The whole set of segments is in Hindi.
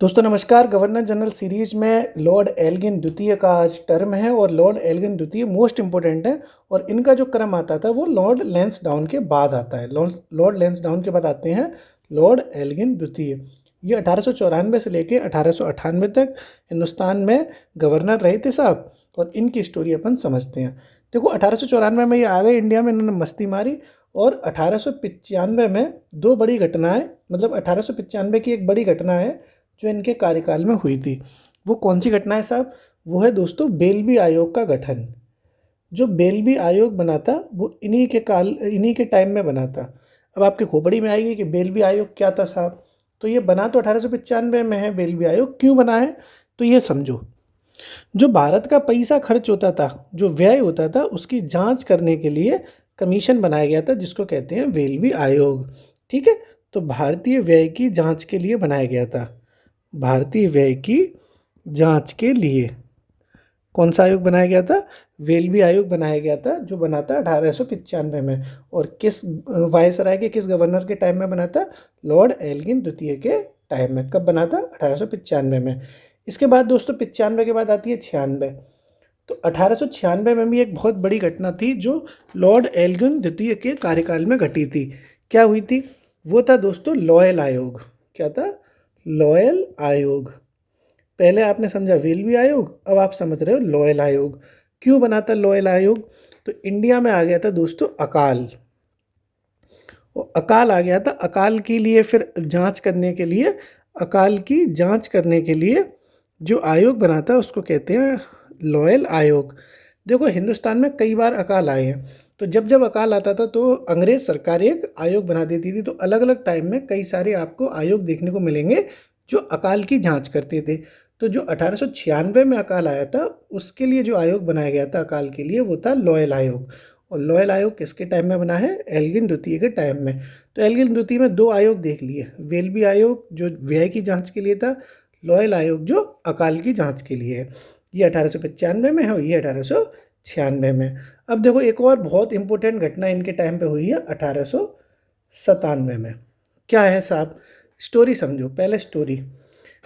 दोस्तों नमस्कार। गवर्नर जनरल सीरीज में लॉर्ड एल्गिन द्वितीय का आज टर्म है और लॉर्ड एल्गिन द्वितीय मोस्ट इंपॉर्टेंट है। और इनका जो क्रम आता था वो लॉर्ड लैंसडाउन के बाद आता है। लॉर्ड लैंसडाउन के बाद आते हैं लॉर्ड एल्गिन द्वितीय। ये 1894 से लेके 1898 तक हिंदुस्तान में गवर्नर रहे थे साहब। और इनकी स्टोरी अपन समझते हैं। देखो 1894 में ये आ गए इंडिया में, इन्होंने मस्ती मारी। और 1895 में दो बड़ी घटनाएं, मतलब 1895 की एक बड़ी घटना है जो इनके कार्यकाल में हुई थी। वो कौन सी घटना है साहब? वो है दोस्तों बेलबी आयोग का गठन। जो बेलबी आयोग बना था वो इन्हीं के टाइम में बना था। अब आपके खोपड़ी में आएगी कि बेलबी आयोग क्या था साहब। तो ये बना तो 1895 में है। बेलबी आयोग क्यों बना है तो ये समझो। जो भारत का पैसा खर्च होता था, जो व्यय होता था, उसकी जांच करने के लिए कमीशन बनाया गया था जिसको कहते हैं बेलबी आयोग। ठीक है। तो भारतीय व्यय की जांच के लिए बनाया गया था। भारतीय व्यय की जांच के लिए कौन सा आयोग बनाया गया था? वेल्बी आयोग बनाया गया था, जो बना था 1895 में। और किस वायसराय के, किस गवर्नर के टाइम में बना था? लॉर्ड एल्गिन द्वितीय के टाइम में। कब बना था? 1895 में। इसके बाद दोस्तों 95 के बाद आती है 96। तो 1896 में भी एक बहुत बड़ी घटना थी जो लॉर्ड एल्गिन द्वितीय के कार्यकाल में घटी थी। क्या हुई थी? वो था दोस्तों लॉयल आयोग। क्या था? लॉयल आयोग। पहले आपने समझा वेलबी आयोग, अब आप समझ रहे हो लॉयल आयोग। क्यों बना था लॉयल आयोग? तो इंडिया में आ गया था दोस्तों अकाल। और अकाल आ गया था। अकाल के लिए फिर जांच करने के लिए, अकाल की जांच करने के लिए जो आयोग बना था उसको कहते हैं लॉयल आयोग। देखो हिंदुस्तान में कई बार अकाल आए हैं। तो जब जब अकाल आता था तो अंग्रेज सरकार एक आयोग बना देती थी। तो अलग अलग टाइम में कई सारे आपको आयोग देखने को मिलेंगे जो अकाल की जांच करते थे। तो जो 1896 में अकाल आया था उसके लिए जो आयोग बनाया गया था अकाल के लिए, वो था लॉयल आयोग। और लॉयल आयोग किसके टाइम में बना है? एल्गिन द्वितीय के टाइम में। तो एल्गिन द्वितीय में दो आयोग देख लिए, वेलबी आयोग जो व्यय की जांच के लिए था, लॉयल आयोग जो अकाल की जांच के लिए है। ये 1895 में है और ये 1896 में। अब देखो एक और बहुत इंपॉर्टेंट घटना इनके टाइम पे हुई है 1897 में। क्या है साहब? स्टोरी समझो। पहले स्टोरी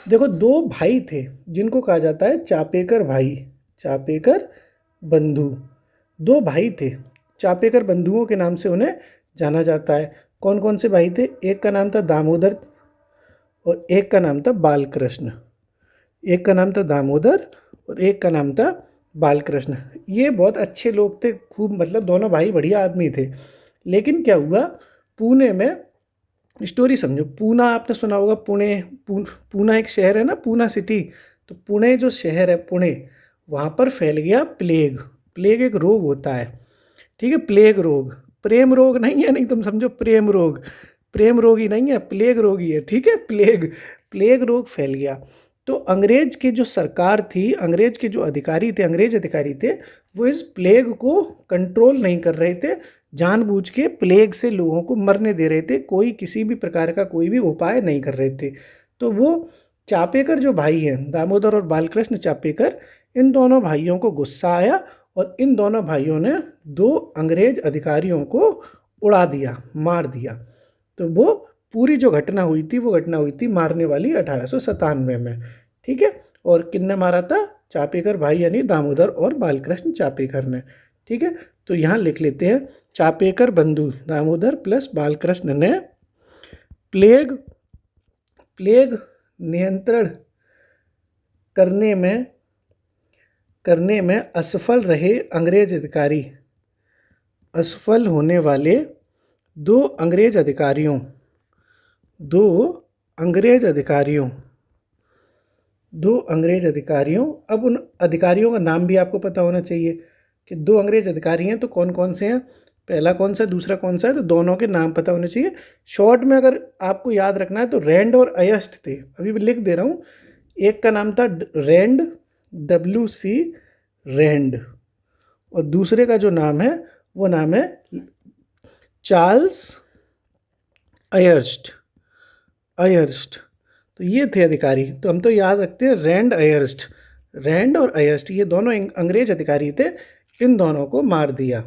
देखो। दो भाई थे जिनको कहा जाता है चापेकर भाई, चापेकर बंधु। दो भाई थे, चापेकर बंधुओं के नाम से उन्हें जाना जाता है। कौन कौन से भाई थे? एक का नाम था दामोदर और एक का नाम था बालकृष्ण। एक का नाम था दामोदर और एक का नाम था बालकृष्ण। ये बहुत अच्छे लोग थे, खूब, मतलब दोनों भाई बढ़िया आदमी थे। लेकिन क्या हुआ, पुणे में, स्टोरी समझो। पूना आपने सुना होगा, पुणे। पूना एक शहर है ना, पूना सिटी। तो पुणे जो शहर है, पुणे, वहाँ पर फैल गया प्लेग। प्लेग एक रोग होता है। ठीक है, प्लेग रोग। प्रेम रोग नहीं है, नहीं तुम समझो प्रेम रोग। प्रेम रोग ही नहीं है, प्लेग रोग ही है। ठीक है, प्लेग। प्लेग रोग फैल गया। तो अंग्रेज की जो सरकार थी, अंग्रेज के जो अधिकारी थे, अंग्रेज अधिकारी थे, वो इस प्लेग को कंट्रोल नहीं कर रहे थे। जानबूझ के प्लेग से लोगों को मरने दे रहे थे। कोई किसी भी प्रकार का कोई भी उपाय नहीं कर रहे थे। तो वो चापेकर जो भाई हैं, दामोदर और बालकृष्ण चापेकर, इन दोनों भाइयों को गुस्सा आया और इन दोनों भाइयों ने दो अंग्रेज अधिकारियों को उड़ा दिया, मार दिया। तो वो पूरी जो घटना हुई थी, वो घटना हुई थी मारने वाली 1897 में। ठीक है। और किसने मारा था? चापेकर भाई यानी दामोदर और बालकृष्ण चापेकर ने। ठीक है। तो यहाँ लिख लेते हैं, चापेकर बंधु दामोदर प्लस बालकृष्ण ने प्लेग प्लेग नियंत्रण करने में असफल रहे अंग्रेज अधिकारी। असफल होने वाले दो अंग्रेज अधिकारियों दो अंग्रेज अधिकारियों दो अंग्रेज अधिकारियों। अब उन अधिकारियों का नाम भी आपको पता होना चाहिए कि दो अंग्रेज अधिकारी हैं तो कौन कौन से हैं, पहला कौन सा है, दूसरा कौन सा है। तो दोनों के नाम पता होने चाहिए। शॉर्ट में अगर आपको याद रखना है तो रैंड और अयस्ट थे। अभी भी लिख दे रहा हूँ। एक का नाम था रैंड, WC रैंड। और दूसरे का जो नाम है वो नाम है चार्ल्स अयर्स्ट। अयर्स्ट। तो ये थे अधिकारी। तो हम तो याद रखते हैं रैंड अयर्स्ट। रैंड और अयर्स्ट ये दोनों अंग्रेज अधिकारी थे। इन दोनों को मार दिया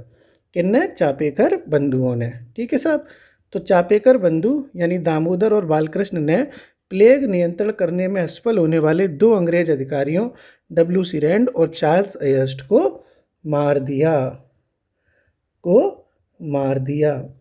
किनने? चापेकर बंधुओं ने। ठीक है साहब। तो चापेकर बंधु यानी दामोदर और बालकृष्ण ने प्लेग नियंत्रण करने में असफल होने वाले 2 अंग्रेज अधिकारियों WC रैंड और चार्ल्स अयस्ट को मार दिया।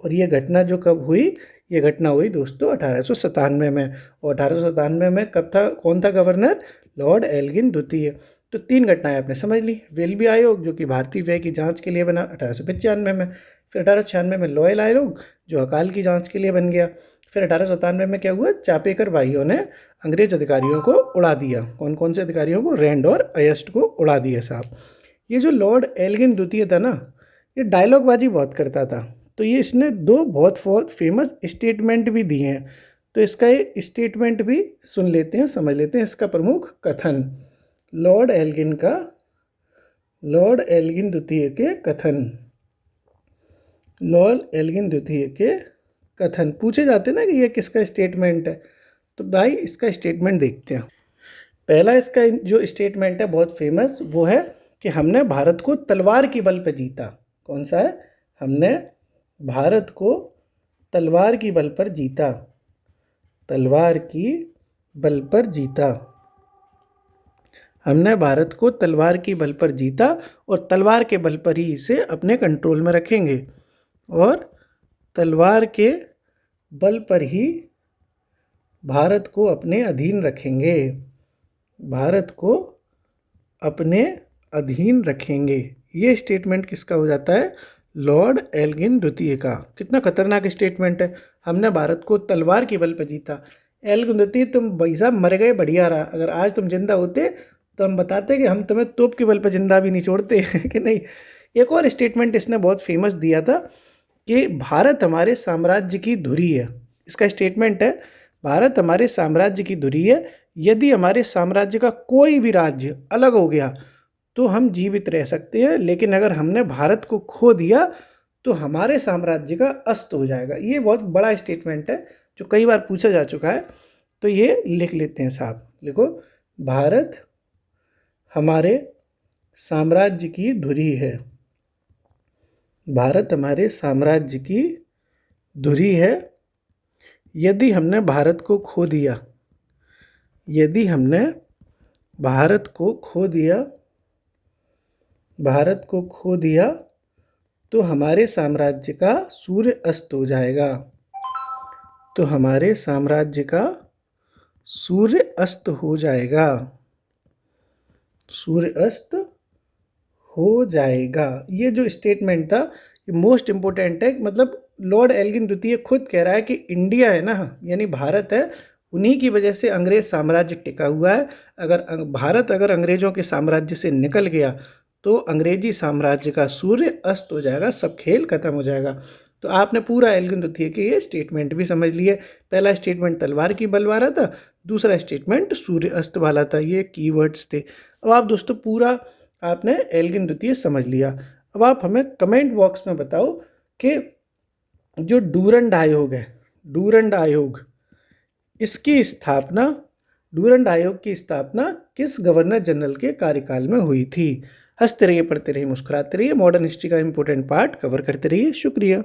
और ये घटना जो कब हुई, ये घटना हुई दोस्तों 1897 में। और 1897 में कब था, कौन था गवर्नर, लॉर्ड एल्गिन द्वितीय। तो 3 घटनाएं आपने समझ ली। वेल्बी आयोग जो कि भारतीय व्यय की जांच के लिए बना 1895 में। फिर 1896 में लॉयल आयोग जो अकाल की जांच के लिए बन गया। फिर 1897 में क्या हुआ, चापेकर भाइयों ने अंग्रेज अधिकारियों को उड़ा दिया। कौन कौन से अधिकारियों को, रैंड और अयस्ट को उड़ा दिया साहब। ये जो लॉर्ड एल्गिन द्वितीय था ना, ये डायलॉगबाजी बहुत करता था। तो ये इसने 2 बहुत फेमस स्टेटमेंट भी दिए हैं। तो इसका ये स्टेटमेंट भी सुन लेते हैं, समझ लेते हैं इसका प्रमुख कथन। लॉर्ड एल्गिन द्वितीय के कथन। लॉर्ड एल्गिन द्वितीय के कथन पूछे जाते हैं ना कि ये किसका स्टेटमेंट है। तो भाई इसका स्टेटमेंट देखते हैं। पहला इसका जो स्टेटमेंट है बहुत फेमस, वो है कि हमने भारत को तलवार की बल पर जीता। कौन सा है, हमने भारत को तलवार की बल पर जीता। तलवार की बल पर जीता। हमने भारत को तलवार की बल पर जीता और तलवार के बल पर ही इसे अपने कंट्रोल में रखेंगे। और तलवार के बल पर ही भारत को अपने अधीन रखेंगे। भारत को अपने अधीन रखेंगे। ये स्टेटमेंट किसका हो जाता है, लॉर्ड एल्गिन द्वितीय का। कितना खतरनाक स्टेटमेंट है, हमने भारत को तलवार के बल पर जीता। एल्गिन द्वितीय तुम भाई साहब मर गए, बढ़िया रहा। अगर आज तुम जिंदा होते तो हम बताते कि हम तुम्हें तोप के बल पर जिंदा भी नहीं छोड़ते कि नहीं। एक और स्टेटमेंट इसने बहुत फेमस दिया था कि भारत हमारे साम्राज्य की धुरी है। इसका स्टेटमेंट है, भारत हमारे साम्राज्य की धुरी है। यदि हमारे साम्राज्य का कोई भी राज्य अलग हो गया तो हम जीवित रह सकते हैं, लेकिन अगर हमने भारत को खो दिया तो हमारे साम्राज्य का अस्त हो जाएगा। ये बहुत बड़ा स्टेटमेंट है जो कई बार पूछा जा चुका है। तो ये लिख लेते हैं साहब, लिखो, भारत हमारे साम्राज्य की धुरी है। भारत हमारे साम्राज्य की धुरी है। यदि हमने भारत को खो दिया, यदि हमने भारत को खो दिया तो हमारे साम्राज्य का सूर्य अस्त हो जाएगा। तो हमारे साम्राज्य का सूर्य अस्त हो जाएगा। सूर्य अस्त हो जाएगा। ये जो स्टेटमेंट था ये मोस्ट इम्पोर्टेंट है। मतलब लॉर्ड एल्गिन द्वितीय खुद कह रहा है कि इंडिया है ना, यानी भारत है, उन्हीं की वजह से अंग्रेज साम्राज्य टिका हुआ है। अगर अंग्रेजों के साम्राज्य से निकल गया तो अंग्रेजी साम्राज्य का सूर्य अस्त हो जाएगा, सब खेल खत्म हो जाएगा। तो आपने पूरा एल्गिन द्वितीय के ये स्टेटमेंट भी समझ लिए। पहला स्टेटमेंट तलवार की बल वाला था, दूसरा स्टेटमेंट सूर्य अस्त वाला था। ये कीवर्ड्स थे। अब आप दोस्तों पूरा आपने एल्गिन द्वितीय समझ लिया। अब आप हमें कमेंट बॉक्स में बताओ कि जो डूरंड आयोग है, डूरंड आयोग की स्थापना किस गवर्नर जनरल के कार्यकाल में हुई थी। हंसते रहिए, पढ़ते रहिए, मुस्कुराते रहिए। मॉडर्न हिस्ट्री का इंपॉर्टेंट पार्ट कवर करते रहिए। शुक्रिया।